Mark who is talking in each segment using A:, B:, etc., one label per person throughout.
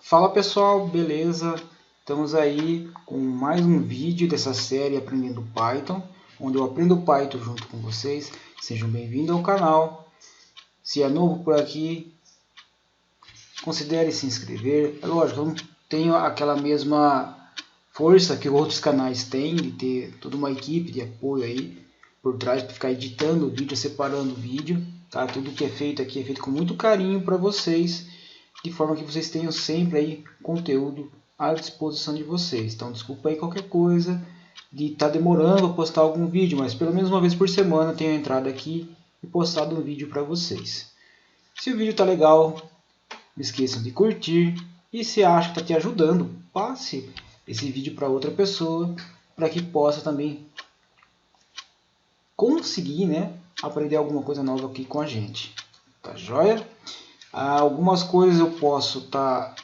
A: Fala pessoal, beleza? Estamos aí com mais um vídeo dessa série Aprendendo Python, onde eu aprendo Python junto com vocês. Sejam bem-vindos ao canal. Se é novo por aqui, considere se inscrever. É lógico, eu não tenho aquela mesma força que outros canais têm, de ter toda uma equipe de apoio aí por trás para ficar editando o vídeo, separando o vídeo. Tá? Tudo que é feito aqui é feito com muito carinho para vocês, de forma que vocês tenham sempre aí conteúdo à disposição de vocês. Então desculpa aí qualquer coisa de estar demorando a postar algum vídeo, mas pelo menos uma vez por semana eu tenho entrado aqui e postado um vídeo para vocês. Se o vídeo está legal, não esqueçam de curtir, e se acha que está te ajudando, passe esse vídeo para outra pessoa, para que possa também conseguir, né, aprender alguma coisa nova aqui com a gente. Tá joia? Algumas coisas eu posso estar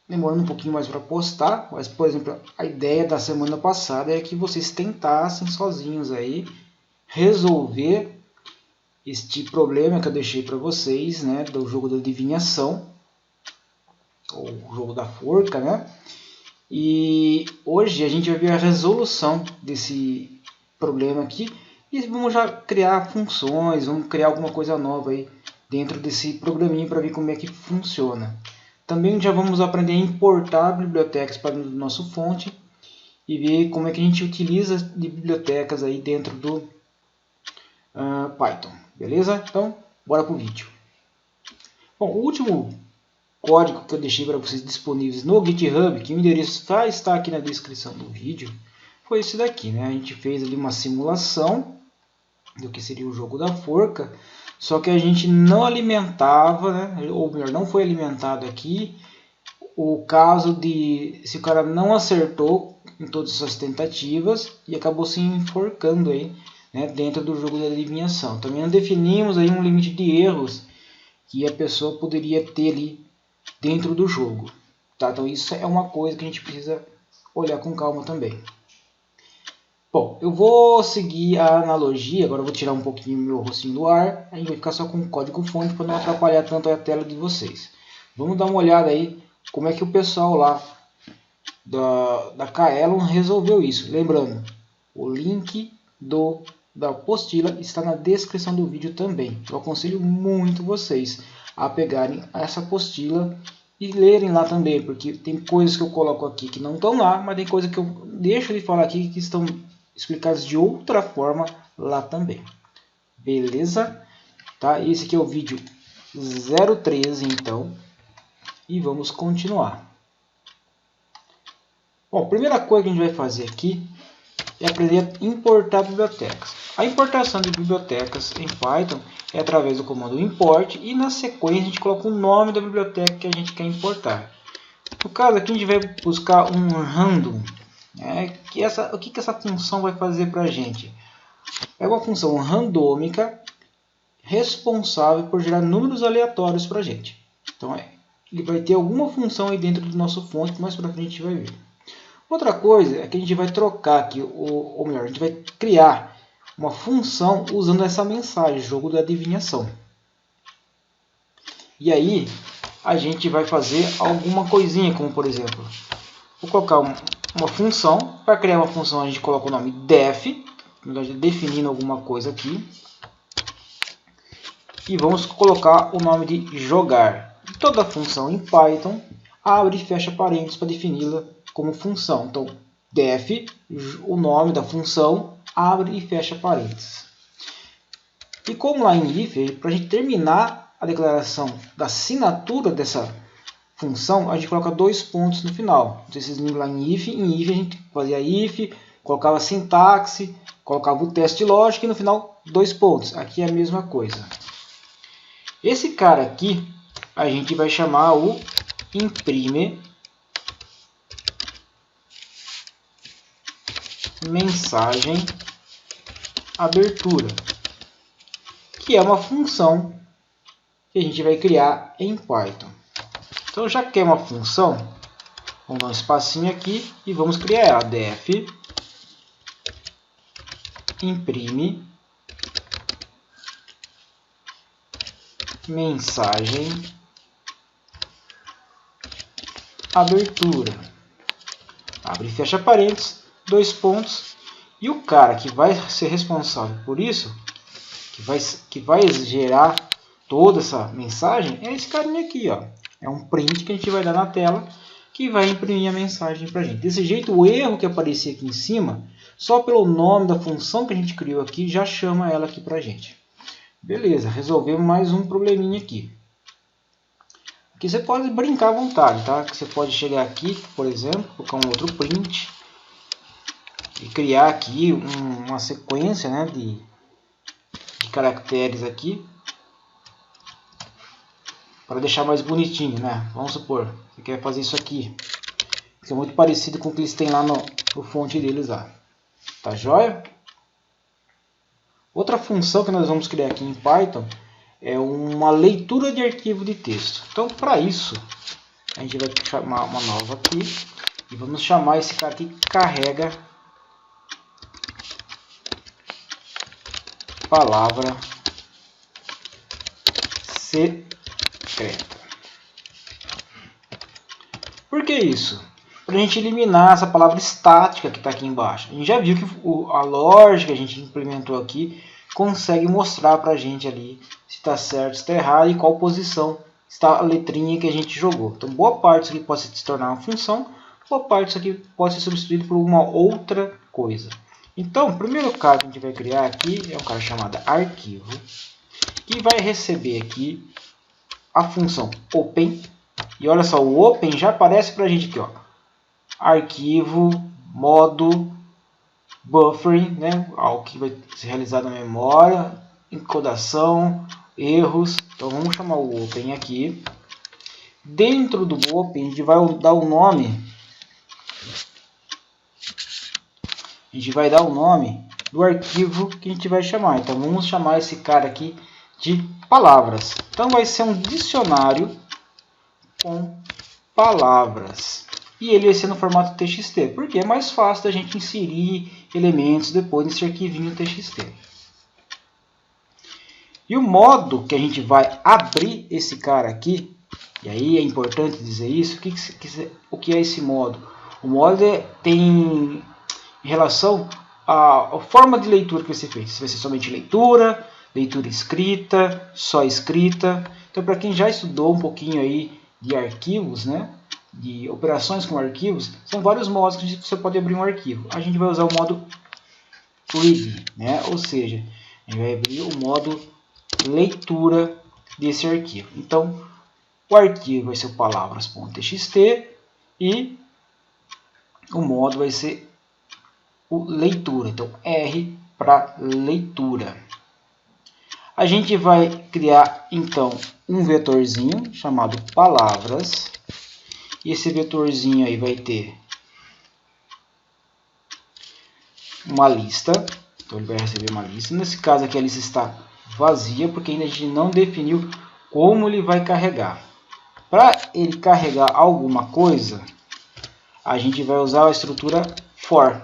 A: demorando um pouquinho mais para postar, mas por exemplo, a ideia da semana passada é que vocês tentassem sozinhos aí resolver este problema que eu deixei para vocês, né, do jogo da adivinhação, ou o jogo da forca, né? E hoje a gente vai ver a resolução desse problema aqui e vamos já criar funções, vamos criar alguma coisa nova aí dentro desse programinha para ver como é que funciona. Também já vamos aprender a importar bibliotecas para o nosso fonte e ver como é que a gente utiliza de bibliotecas aí dentro do Python, beleza? Então, bora para o vídeo. Bom, o último código que eu deixei para vocês disponíveis no GitHub, que o endereço está aqui na descrição do vídeo, foi esse daqui, né? A gente fez ali uma simulação do que seria o jogo da forca, só que a gente não alimentava, né? Ou melhor, não foi alimentado aqui o caso de se o cara não acertou em todas as suas tentativas e acabou se enforcando aí, né, dentro do jogo da adivinhação. Também não definimos aí um limite de erros que a pessoa poderia ter ali dentro do jogo. Tá? Então isso é uma coisa que a gente precisa olhar com calma também. Bom, eu vou seguir a analogia, agora eu vou tirar um pouquinho meu rostinho do ar, a gente vai ficar só com o código fonte para não atrapalhar tanto a tela de vocês. Vamos dar uma olhada aí como é que o pessoal lá da Kaelon resolveu isso. Lembrando, o link da apostila está na descrição do vídeo também. Eu aconselho muito vocês a pegarem essa apostila e lerem lá também, porque tem coisas que eu coloco aqui que não estão lá, mas tem coisas que eu deixo de falar aqui que estão explicadas de outra forma lá também. Beleza? Tá? Esse aqui é o vídeo 013, então. E vamos continuar. Bom, a primeira coisa que a gente vai fazer aqui é aprender a importar bibliotecas. A importação de bibliotecas em Python é através do comando import e na sequência a gente coloca o nome da biblioteca que a gente quer importar. No caso aqui a gente vai buscar um random. O que essa função vai fazer para a gente? É uma função randômica responsável por gerar números aleatórios para a gente. Então ele vai ter alguma função aí dentro do nosso fonte, mais para frente a gente vai ver. Outra coisa é que a gente vai trocar aqui, ou melhor, a gente vai criar uma função usando essa mensagem, jogo da adivinhação. E aí a gente vai fazer alguma coisinha, como por exemplo, vou colocar uma função. Para criar uma função a gente coloca o nome def, definindo alguma coisa aqui. E vamos colocar o nome de jogar. Toda função em Python abre e fecha parênteses para defini-la como função. Então, def, o nome da função, abre e fecha parênteses. E como lá em if, para a gente terminar a declaração da assinatura dessa função, a gente coloca 2 pontos no final. Não sei se vocês lembram lá em if a gente fazia if, colocava a sintaxe, colocava o teste lógico e no final 2 pontos. Aqui é a mesma coisa. Esse cara aqui a gente vai chamar o imprime mensagem abertura, que é uma função que a gente vai criar em Python. Então já que é uma função, vamos dar um espacinho aqui e vamos criar ela. Def imprime mensagem abertura. Abre e fecha parênteses, 2 pontos. E o cara que vai ser responsável por isso, que vai gerar toda essa mensagem, é esse carinha aqui, ó. É um print que a gente vai dar na tela, que vai imprimir a mensagem para a gente. Desse jeito, o erro que aparecia aqui em cima, só pelo nome da função que a gente criou aqui, já chama ela aqui para a gente. Beleza, resolvemos mais um probleminha aqui. Aqui você pode brincar à vontade, tá? Você pode chegar aqui, por exemplo, colocar um outro print e criar aqui uma sequência, né, de caracteres aqui para deixar mais bonitinho, né? Vamos supor, você quer fazer isso aqui, que é muito parecido com o que eles têm lá no fonte deles lá. Tá joia? Outra função que nós vamos criar aqui em Python é uma leitura de arquivo de texto. Então, para isso, a gente vai chamar uma nova aqui e vamos chamar esse cara aqui carrega palavra secreta. Por que isso? Para a gente eliminar essa palavra estática que está aqui embaixo. A gente já viu que a lógica que a gente implementou aqui consegue mostrar para a gente ali se está certo, se está errado e qual posição está a letrinha que a gente jogou. Então, boa parte disso aqui pode se tornar uma função, boa parte disso aqui pode ser substituído por uma outra coisa. Então, o primeiro cara que a gente vai criar aqui é um cara chamado arquivo, que vai receber aqui a função open. E olha só, o open já aparece para a gente aqui, ó. Arquivo, modo, buffering, né? Algo que vai ser realizado na memória, encodação, erros. Então vamos chamar o open aqui. Dentro do open a gente vai dar o nome. A gente vai dar o nome do arquivo que a gente vai chamar. Então vamos chamar esse cara aqui de palavras. Então vai ser um dicionário com palavras. E ele vai ser no formato TXT, porque é mais fácil da gente inserir elementos depois nesse arquivinho TXT. E o modo que a gente vai abrir esse cara aqui, e aí é importante dizer isso, o que é esse modo? O modo tem relação à forma de leitura que você fez. Se vai ser somente leitura, leitura escrita, só escrita. Então, para quem já estudou um pouquinho aí de arquivos, né, de operações com arquivos, são vários modos que você pode abrir um arquivo. A gente vai usar o modo read, né, ou seja, a gente vai abrir o modo leitura desse arquivo. Então, o arquivo vai ser o palavras.txt e o modo vai ser o leitura. Então, R para leitura. A gente vai criar, então, um vetorzinho chamado palavras. E esse vetorzinho aí vai ter uma lista. Então, ele vai receber uma lista. Nesse caso aqui, a lista está vazia, porque ainda a gente não definiu como ele vai carregar. Para ele carregar alguma coisa, a gente vai usar a estrutura for.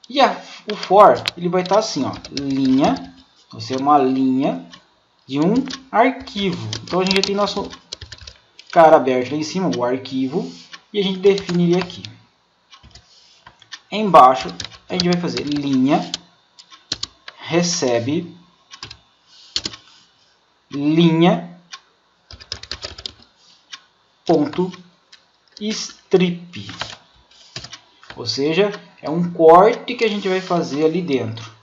A: E o for, ele vai estar assim, ó, linha. Vai ser uma linha de um arquivo. Então a gente já tem nosso cara aberto lá em cima, o arquivo, e a gente define ele aqui. Embaixo a gente vai fazer linha recebe linha ponto strip. Ou seja, é um corte que a gente vai fazer ali dentro.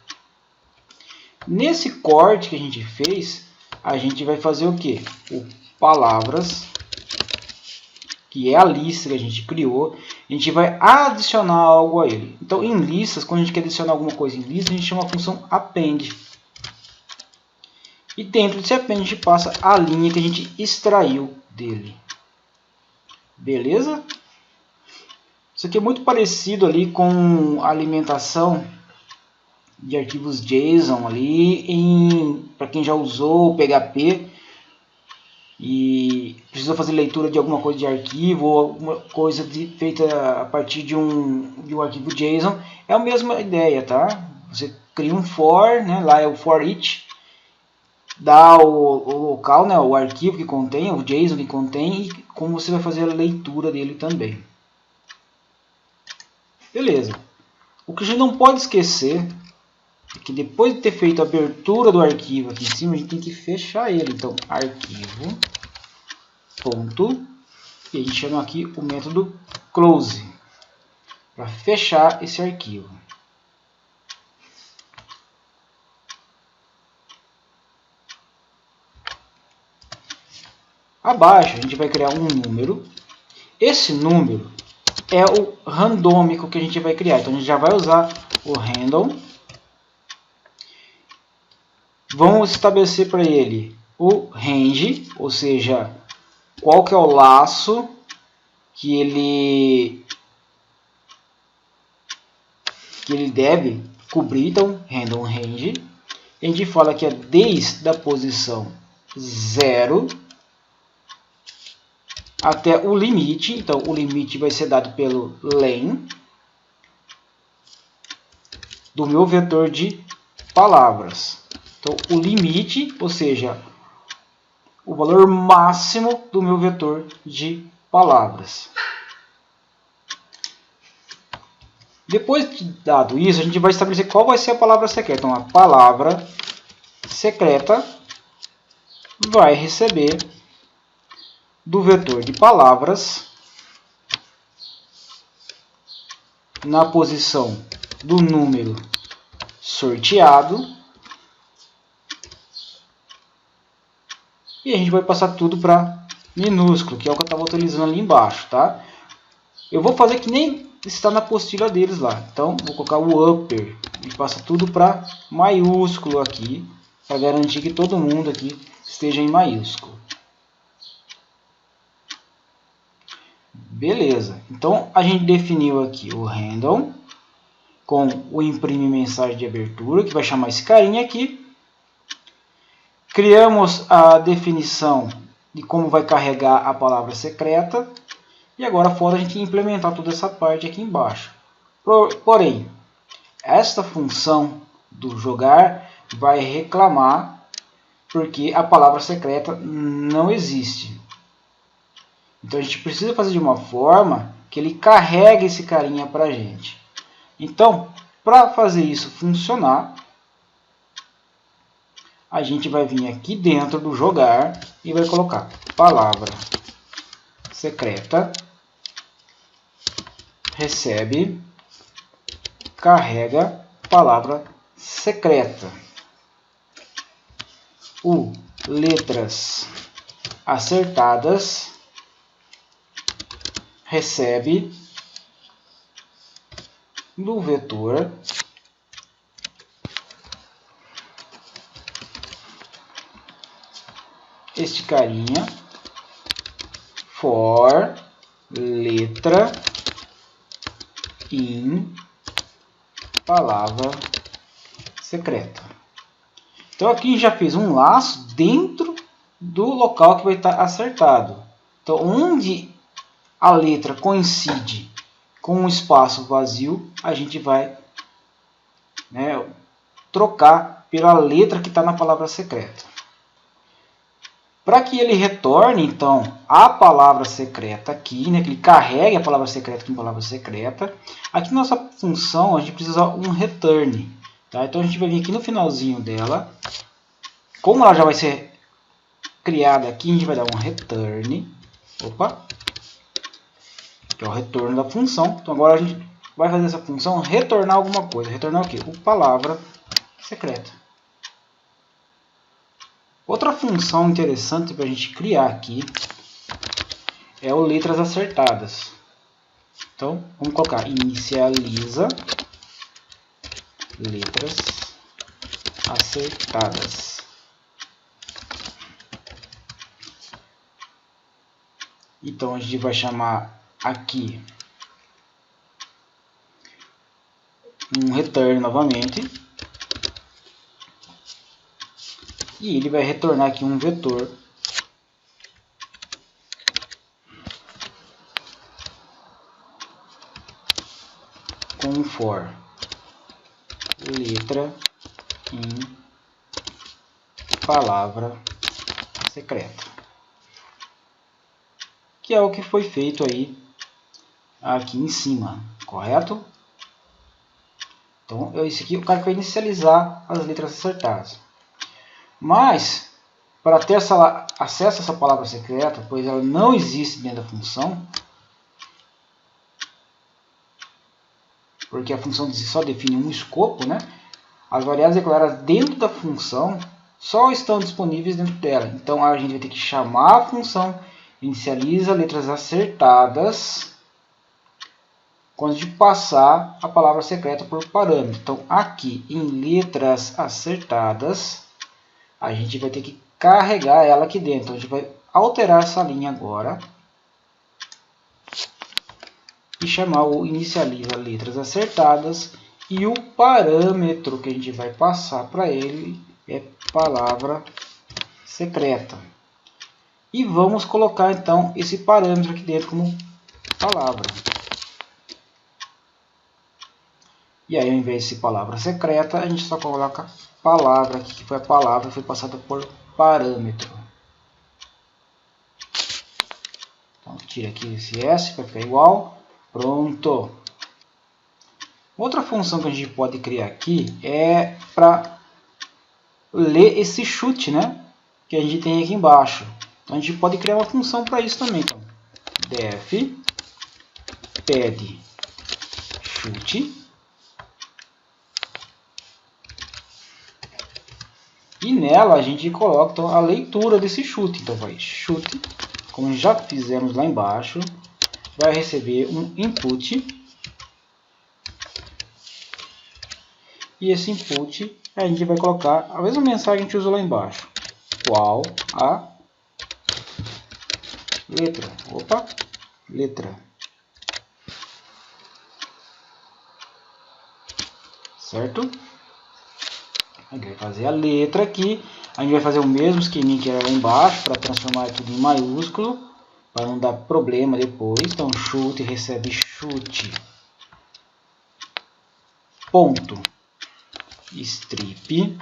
A: Nesse corte que a gente fez, a gente vai fazer o que? O palavras, que é a lista que a gente criou. A gente vai adicionar algo a ele. Então, em listas, quando a gente quer adicionar alguma coisa em lista, a gente chama a função append. E dentro desse append, a gente passa a linha que a gente extraiu dele. Beleza? Isso aqui é muito parecido ali com a alimentação de arquivos JSON ali, para quem já usou o PHP e precisou fazer leitura de alguma coisa de arquivo ou alguma coisa feita a partir de um arquivo JSON. É a mesma ideia, tá? Você cria um for, né? Lá é o for each, dá o local, né, o arquivo que contém, o JSON que contém e como você vai fazer a leitura dele também. Beleza. O que a gente não pode esquecer é que depois de ter feito a abertura do arquivo aqui em cima, a gente tem que fechar ele. Então, arquivo, ponto, e a gente chama aqui o método close, para fechar esse arquivo. Abaixo, a gente vai criar um número. Esse número é o randômico que a gente vai criar. Então, a gente já vai usar o random. Vamos estabelecer para ele o range, ou seja, qual que é o laço que ele deve cobrir. Então, random range. A gente fala que é desde a posição 0 até o limite. Então, o limite vai ser dado pelo len do meu vetor de palavras. Então, o limite, ou seja, o valor máximo do meu vetor de palavras. Depois de dado isso, a gente vai estabelecer qual vai ser a palavra secreta. Então, a palavra secreta vai receber do vetor de palavras na posição do número sorteado. E a gente vai passar tudo para minúsculo, que é o que eu estava utilizando ali embaixo, tá? Eu vou fazer que nem está na apostila deles lá. Então, vou colocar o upper e passa tudo para maiúsculo aqui, para garantir que todo mundo aqui esteja em maiúsculo. Beleza. Então, a gente definiu aqui o random com o imprime mensagem de abertura, que vai chamar esse carinha aqui. Criamos a definição de como vai carregar a palavra secreta. E agora falta a gente implementar toda essa parte aqui embaixo. Porém, esta função do jogar vai reclamar porque a palavra secreta não existe. Então a gente precisa fazer de uma forma que ele carregue esse carinha para a gente. Então, para fazer isso funcionar, a gente vai vir aqui dentro do jogar e vai colocar palavra secreta recebe, carrega palavra secreta. O letras acertadas recebe do vetor este carinha for letra in palavra secreta. Então aqui a gente já fez um laço dentro do local que vai estar acertado. Então onde a letra coincide com um espaço vazio, a gente vai, né, trocar pela letra que está na palavra secreta. Para que ele retorne, então, a palavra secreta aqui, né, que ele carregue a palavra secreta aqui em palavra secreta, aqui na nossa função a gente precisa usar um return. Tá? Então a gente vai vir aqui no finalzinho dela. Como ela já vai ser criada aqui, a gente vai dar um return. Opa! Que é o retorno da função. Então agora a gente vai fazer essa função retornar alguma coisa. Retornar o quê? O palavra secreta. Outra função interessante para a gente criar aqui é o letras acertadas. Então, vamos colocar inicializa letras acertadas. Então, a gente vai chamar aqui um return novamente. E ele vai retornar aqui um vetor com for letra in palavra secreta. Que é o que foi feito aí aqui em cima, correto? Então, esse aqui é o cara que vai inicializar as letras acertadas. Mas, para ter acesso a essa palavra secreta, pois ela não existe dentro da função, porque a função só define um escopo, né? As variáveis declaradas dentro da função só estão disponíveis dentro dela. Então, a gente vai ter que chamar a função inicializa letras acertadas quando a gente passar a palavra secreta por parâmetro. Então, aqui em letras acertadas, a gente vai ter que carregar ela aqui dentro. Então, a gente vai alterar essa linha agora e chamar o inicializa letras acertadas, e o parâmetro que a gente vai passar para ele é palavra secreta. E vamos colocar então esse parâmetro aqui dentro como palavra. E aí, ao invés de palavra secreta, a gente só coloca palavra aqui, que foi a palavra que foi passada por parâmetro. Então, tira aqui esse S para ficar igual. Pronto. Outra função que a gente pode criar aqui é para ler esse chute, né? Que a gente tem aqui embaixo. Então, a gente pode criar uma função para isso também. Então, def pad chute. E nela a gente coloca então, a leitura desse chute. Então vai chute, como já fizemos lá embaixo, vai receber um input. E esse input a gente vai colocar a mesma mensagem que a gente usou lá embaixo. Qual a letra? Opa, letra. Certo? A gente vai fazer a letra aqui. A gente vai fazer o mesmo esqueminha que era lá embaixo para transformar tudo em maiúsculo, para não dar problema depois. Então, chute recebe chute. Ponto. Strip.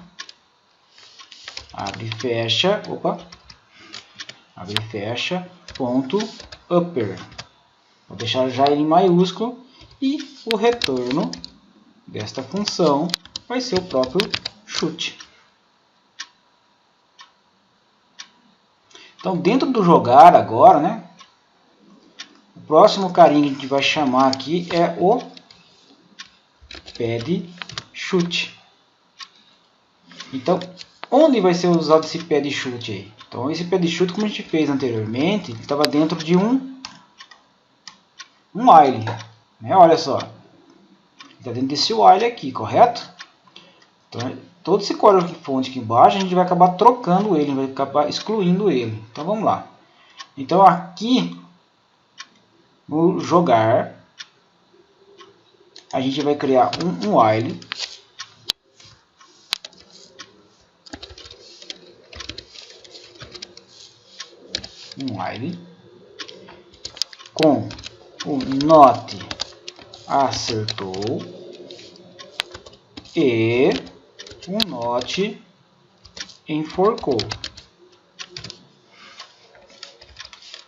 A: Abre e fecha. Opa. Abre e fecha. Ponto. Upper. Vou deixar já ele em maiúsculo. E o retorno desta função vai ser o próprio chute. Então, dentro do jogar agora, né? O próximo carinha que a gente vai chamar aqui é o pad chute. Então, onde vai ser usado esse pad chute aí? Então, esse pad chute, como a gente fez anteriormente, estava dentro de um while, né? Olha só, está dentro desse while aqui, correto? Então, todo esse código de fonte aqui embaixo, a gente vai acabar trocando ele, vai acabar excluindo ele. Então, vamos lá. Então, aqui no jogar, a gente vai criar um while. Um while com o not acertou e um not enforcou.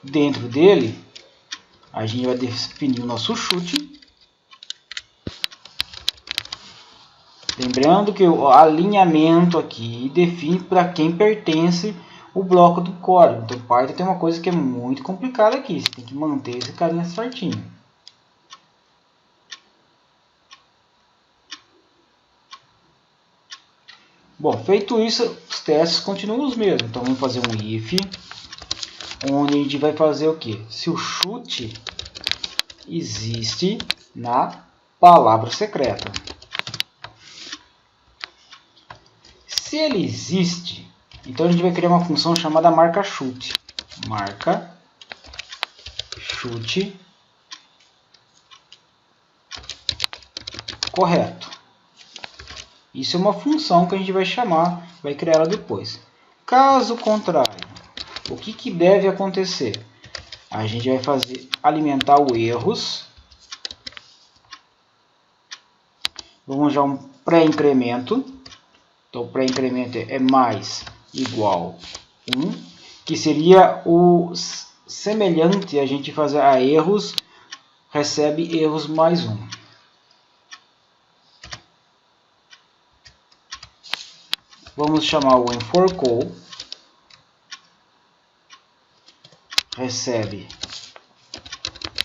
A: Dentro dele, a gente vai definir o nosso chute. Lembrando que o alinhamento aqui define para quem pertence o bloco do código. Então, Python tem uma coisa que é muito complicada aqui. Você tem que manter esse carinha certinho. Bom, feito isso, os testes continuam os mesmos. Então, vamos fazer um if, onde a gente vai fazer o quê? Se o chute existe na palavra secreta. Se ele existe, então a gente vai criar uma função chamada marca chute. Marca chute correto. Isso é uma função que a gente vai chamar, vai criar ela depois. Caso contrário, o que deve acontecer? A gente vai alimentar o erros. Vamos já um pré-incremento. Então, o pré-incremento é mais igual 1, que seria o semelhante a gente fazer a erros, recebe erros mais 1. Vamos chamar o enforcou, recebe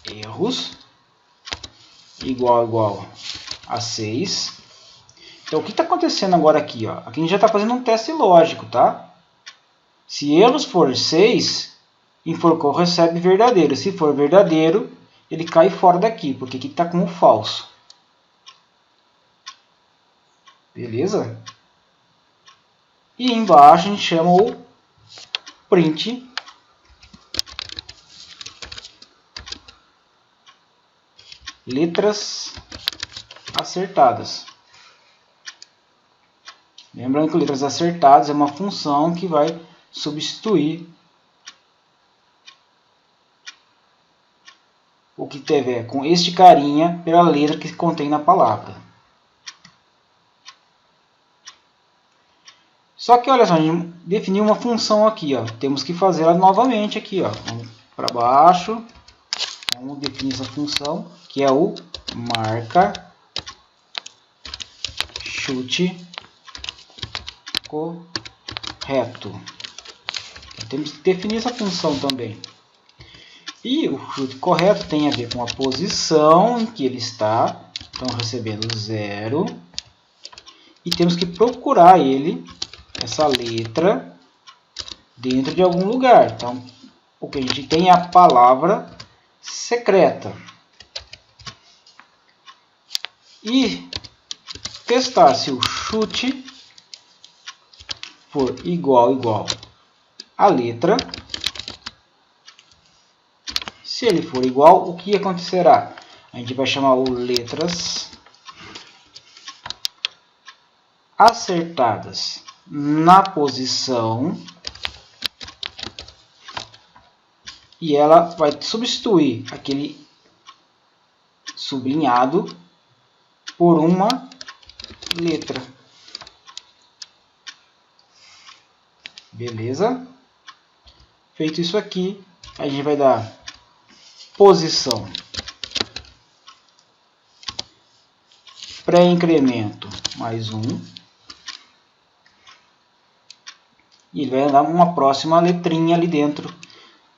A: erros, igual a 6. Então, o que está acontecendo agora aqui? Ó? Aqui a gente já está fazendo um teste lógico, tá? Se erros for 6, enforcou recebe verdadeiro. Se for verdadeiro, ele cai fora daqui, porque aqui está como falso. Beleza? E embaixo a gente chama o print letras acertadas. Lembrando que letras acertadas é uma função que vai substituir o que tiver com este carinha pela letra que contém na palavra. Só que olha só, a gente definiu uma função aqui, ó. Temos que fazer ela novamente aqui, ó. Vamos para baixo. Vamos definir essa função, que é o marca chute correto. Temos que definir essa função também. E o chute correto tem a ver com a posição em que ele está. Então, recebendo 0. E temos que procurar ele, essa letra, dentro de algum lugar. Então, o que a gente tem é a palavra secreta. E testar se o chute for igual a letra. Se ele for igual, o que acontecerá? A gente vai chamar o letras acertadas na posição. E ela vai substituir aquele sublinhado por uma letra. Beleza? Feito isso aqui, a gente vai dar posição pré-incremento mais 1. E ele vai dar uma próxima letrinha ali dentro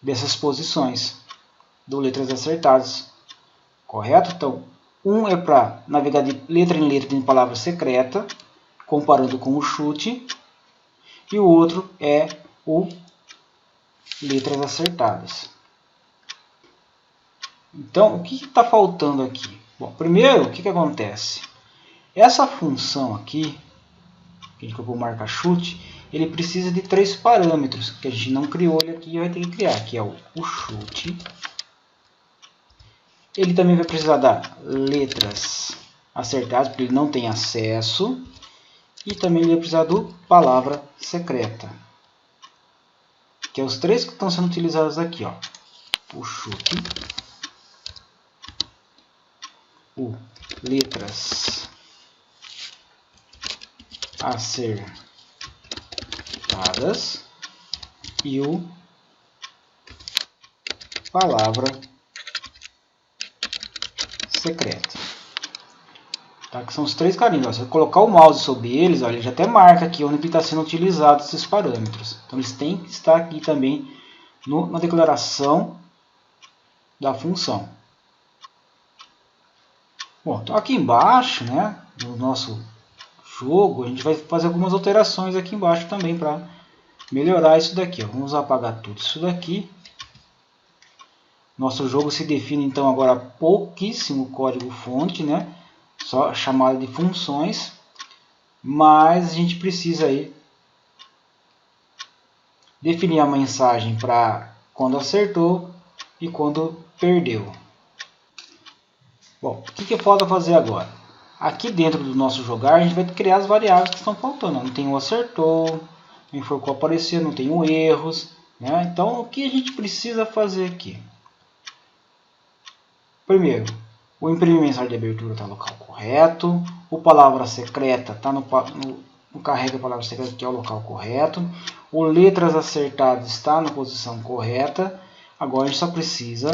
A: dessas posições do letras acertadas. Correto? Então, 1 é para navegar de letra em letra em palavra secreta, comparando com o chute. E o outro é o letras acertadas. Então, o que está faltando aqui? Bom, primeiro, o que acontece? Essa função aqui, que a gente colocou marca chute, ele precisa de 3 parâmetros, que a gente não criou ele aqui e vai ter que criar, que é o chute. Ele também vai precisar dar letras acertadas, porque ele não tem acesso. E também ele vai precisar do palavra secreta, que é os 3 que estão sendo utilizados aqui, ó. O chute, o letras acertadas e o palavra secreta. Tá? Que são os 3 carinhos. Ó. Se eu colocar o mouse sobre eles, ó, ele já até marca aqui onde está sendo utilizado esses parâmetros. Então eles têm que estar aqui também na declaração da função. Bom, então aqui embaixo, né, no nosso jogo, a gente vai fazer algumas alterações aqui embaixo também para melhorar isso daqui. Ó. Vamos apagar tudo isso daqui. Nosso jogo se define então agora pouquíssimo código-fonte, né? Só chamada de funções, mas a gente precisa aí definir a mensagem para quando acertou e quando perdeu. Bom, o que falta fazer agora? Aqui dentro do nosso jogar, a gente vai criar as variáveis que estão faltando. Não tem o acertou, o enforcou aparecer, não tem o erros, né? Então, o que a gente precisa fazer aqui? Primeiro, o imprimir mensagem de abertura está no local correto, o palavra secreta está no carrega a palavra secreta, que é o local correto. O letras acertadas está na posição correta. Agora a gente só precisa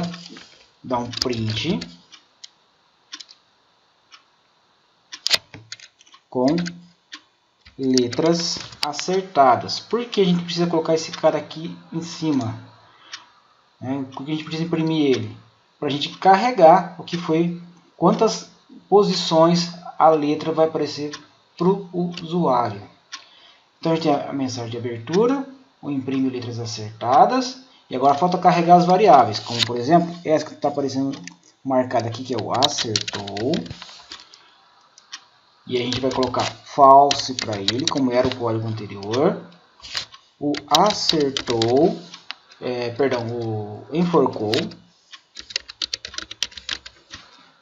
A: dar um print com letras acertadas. Por que a gente precisa colocar esse cara aqui em cima? Porque a gente precisa imprimir ele? Para a gente carregar o que foi, quantas posições a letra vai aparecer para o usuário. Então a gente tem a mensagem de abertura, o imprime letras acertadas, e agora falta carregar as variáveis, como por exemplo, essa que está aparecendo marcada aqui, que é o acertou. E a gente vai colocar false para ele, como era o código anterior. O acertou, o enforcou,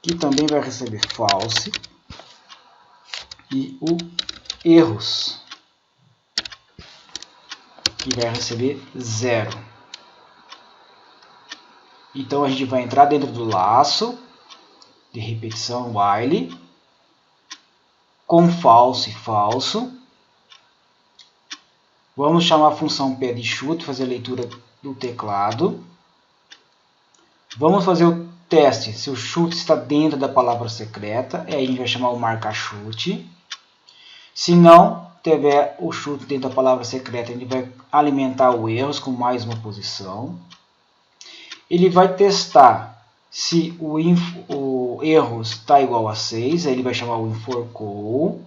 A: que também vai receber false. E o erros, que vai receber 0. Então a gente vai entrar dentro do laço de repetição while, com false e falso. Vamos chamar a função pé de chute, fazer a leitura do teclado. Vamos fazer o teste se o chute está dentro da palavra secreta. Aí a gente vai chamar o marca chute. Se não tiver o chute dentro da palavra secreta, a gente vai alimentar o erros com mais uma posição. Ele vai testar se o erros está igual a 6, aí ele vai chamar o enforcou.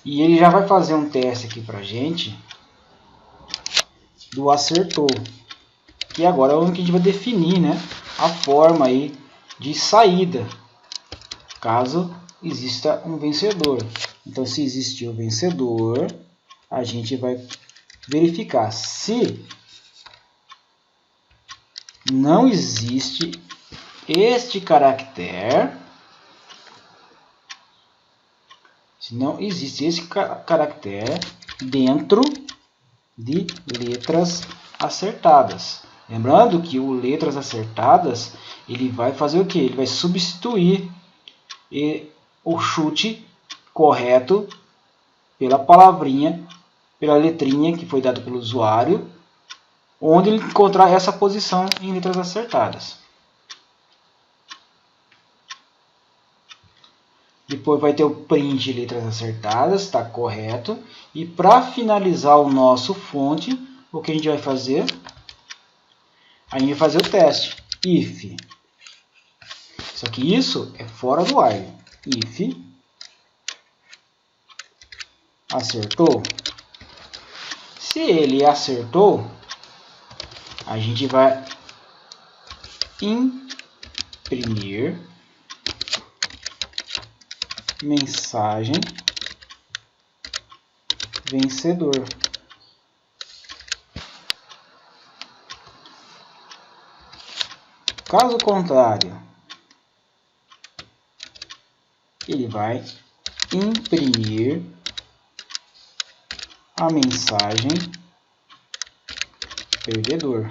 A: E ele já vai fazer um teste aqui para a gente do acertou. Que agora é onde a gente vai definir, né, a forma aí de saída, caso exista um vencedor. Então, se existir o vencedor, a gente vai verificar. Se não existe este caractere, dentro de letras acertadas. Lembrando que o letras acertadas, ele vai fazer o que? Ele vai substituir o chute correto pela palavrinha, pela letrinha que foi dada pelo usuário, onde ele encontrar essa posição em letras acertadas. Depois vai ter o print de letras acertadas, está correto. E para finalizar o nosso fonte, o que a gente vai fazer? A gente vai fazer o teste. If. Só que isso é fora do while. If acertou. Se ele acertou, a gente vai imprimir mensagem vencedor. Caso contrário, ele vai imprimir a mensagem perdedor.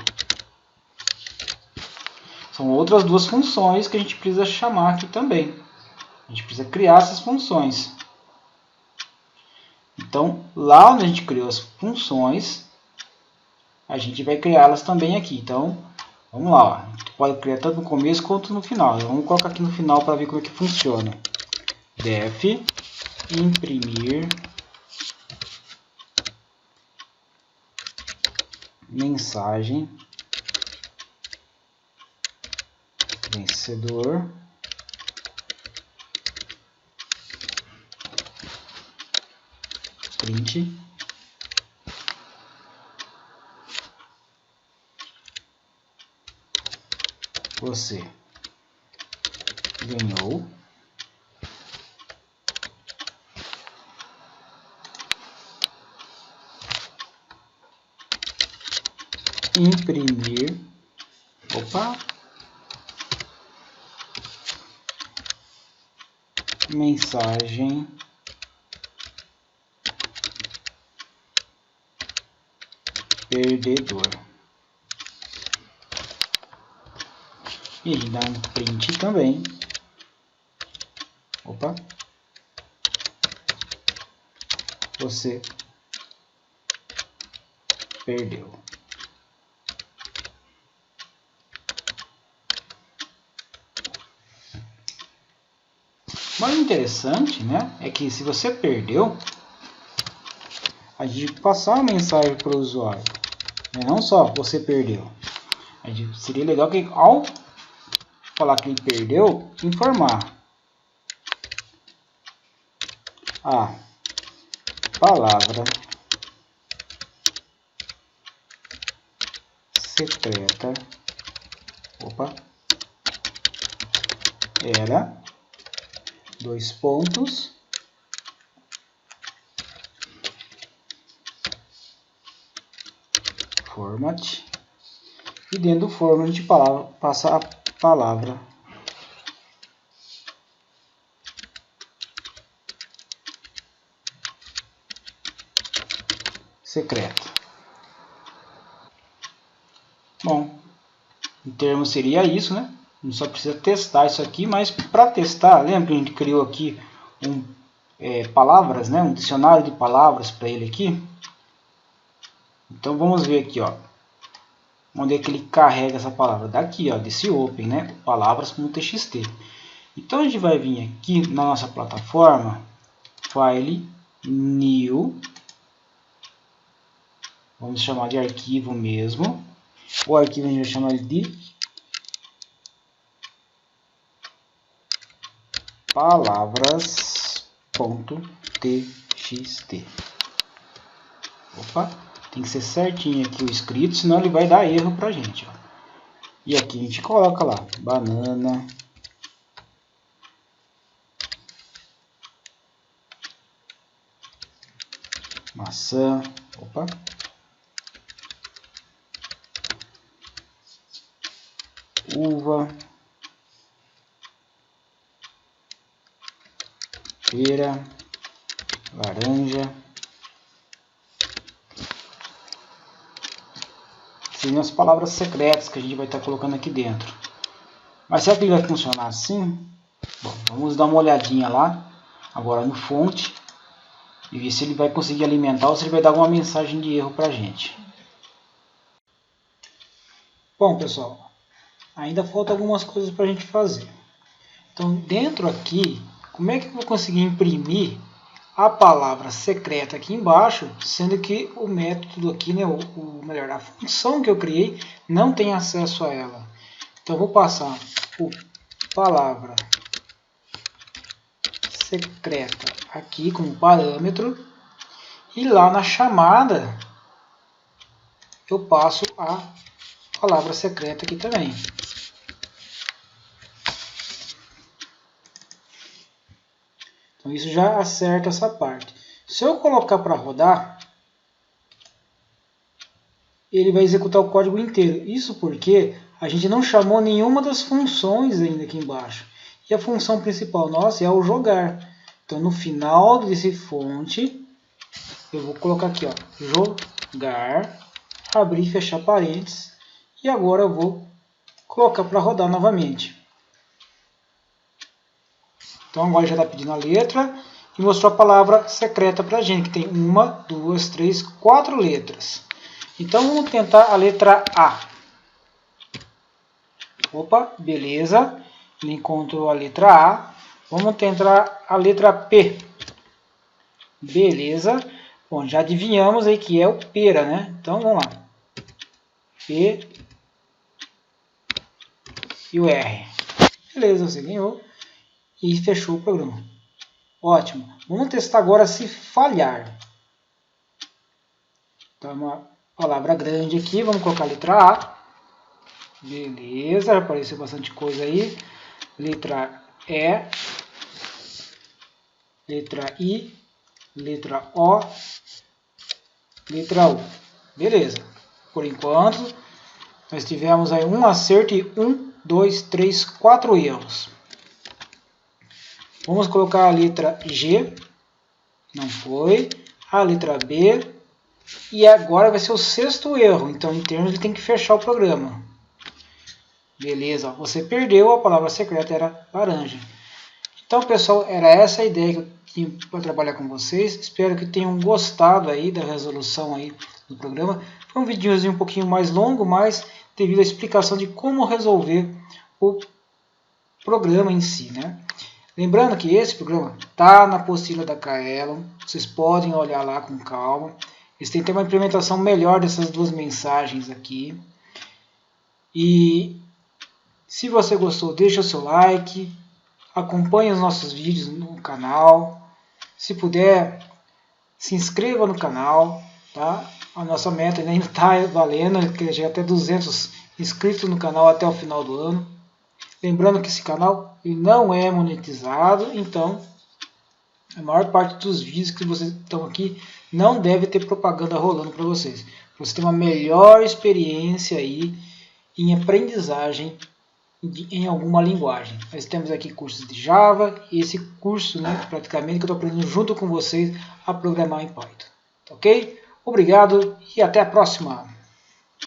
A: São outras duas funções que a gente precisa chamar aqui também. A gente precisa criar essas funções. Então, lá onde a gente criou as funções, a gente vai criá-las também aqui. Então, vamos lá. Ó. A gente pode criar tanto no começo quanto no final. Vamos colocar aqui no final para ver como é que funciona. Def imprimir mensagem vencedor print você ganhou imprimir mensagem perdedor. E dá um print também Opa. Você perdeu. Mas o interessante, né, é que se você perdeu, a gente passar uma mensagem para o usuário, né? Não só você perdeu. Seria legal que ao falar que ele perdeu, informar a palavra secreta, era 2 pontos, format, e dentro do format de palavra passa a palavra secreta. Bom, em termos seria isso, né? A gente só precisa testar isso aqui, mas para testar, lembra que a gente criou aqui palavras, né? Um dicionário de palavras para ele aqui. Então vamos ver aqui, ó, onde é que ele carrega essa palavra? Daqui, ó, desse open, né? Palavras.txt. Então a gente vai vir aqui na nossa plataforma, File, New, vamos chamar de arquivo mesmo. O arquivo a gente vai chamar de palavras.txt. Opa, tem que ser certinho aqui o escrito, senão ele vai dar erro pra gente, ó. E aqui a gente coloca lá, banana, maçã, opa, uva, pera, laranja. Seriam as palavras secretas que a gente vai estar colocando aqui dentro. Mas será que ele vai funcionar assim? Bom, vamos dar uma olhadinha lá, agora no fonte, e ver se ele vai conseguir alimentar ou se ele vai dar alguma mensagem de erro para a gente. Bom, pessoal, ainda falta algumas coisas para a gente fazer. Então, dentro aqui, como é que eu vou conseguir imprimir a palavra secreta aqui embaixo, sendo que o método aqui, né, melhor, a função que eu criei não tem acesso a ela. Então, eu vou passar o palavra secreta aqui como parâmetro, e lá na chamada eu passo a palavra secreta aqui também. Então isso já acerta essa parte. Se eu colocar para rodar, ele vai executar o código inteiro. Isso porque a gente não chamou nenhuma das funções ainda aqui embaixo. E a função principal nossa é o jogar. Então no final desse fonte, eu vou colocar aqui, ó, jogar, abrir e fechar parênteses. E agora eu vou colocar para rodar novamente. Então agora já está pedindo a letra e mostrou a palavra secreta para a gente, que tem 1, 2, 3, 4 letras. Então vamos tentar a letra A. Opa, beleza. Ele encontrou a letra A. Vamos tentar a letra P. Beleza. Bom, já adivinhamos aí que é o pera, né? Então vamos lá. P e o R. Beleza, você ganhou. E fechou o programa. Ótimo. Vamos testar agora se falhar. Então, uma palavra grande aqui. Vamos colocar a letra A. Beleza, apareceu bastante coisa aí. Letra E. Letra I. Letra O. Letra U. Beleza. Por enquanto, nós tivemos aí um acerto e 1, 2, 3, 4 erros. Vamos colocar a letra G, não foi, a letra B, e agora vai ser o 6º erro, então em termos ele tem que fechar o programa. Beleza, você perdeu, a palavra secreta era laranja. Então Então, pessoal, era essa a ideia que eu tinha para trabalhar com vocês. Espero que tenham gostado aí da resolução aí do programa. Foi um videozinho um pouquinho mais longo, mas devido à explicação de como resolver o programa em si, né? Lembrando que esse programa está na apostila da Kaelon, vocês podem olhar lá com calma. Eles têm uma implementação melhor dessas duas mensagens aqui. E se você gostou, deixa o seu like, acompanhe os nossos vídeos no canal. Se puder, se inscreva no canal, tá? A nossa meta ainda está valendo, que já até 200 inscritos no canal até o final do ano. Lembrando que esse canal ele não é monetizado, então a maior parte dos vídeos que vocês estão aqui não deve ter propaganda rolando para vocês. Para você ter uma melhor experiência aí em aprendizagem em alguma linguagem. Nós temos aqui cursos de Java e esse curso, né, praticamente, que eu estou aprendendo junto com vocês a programar em Python. Ok? Obrigado e até a próxima!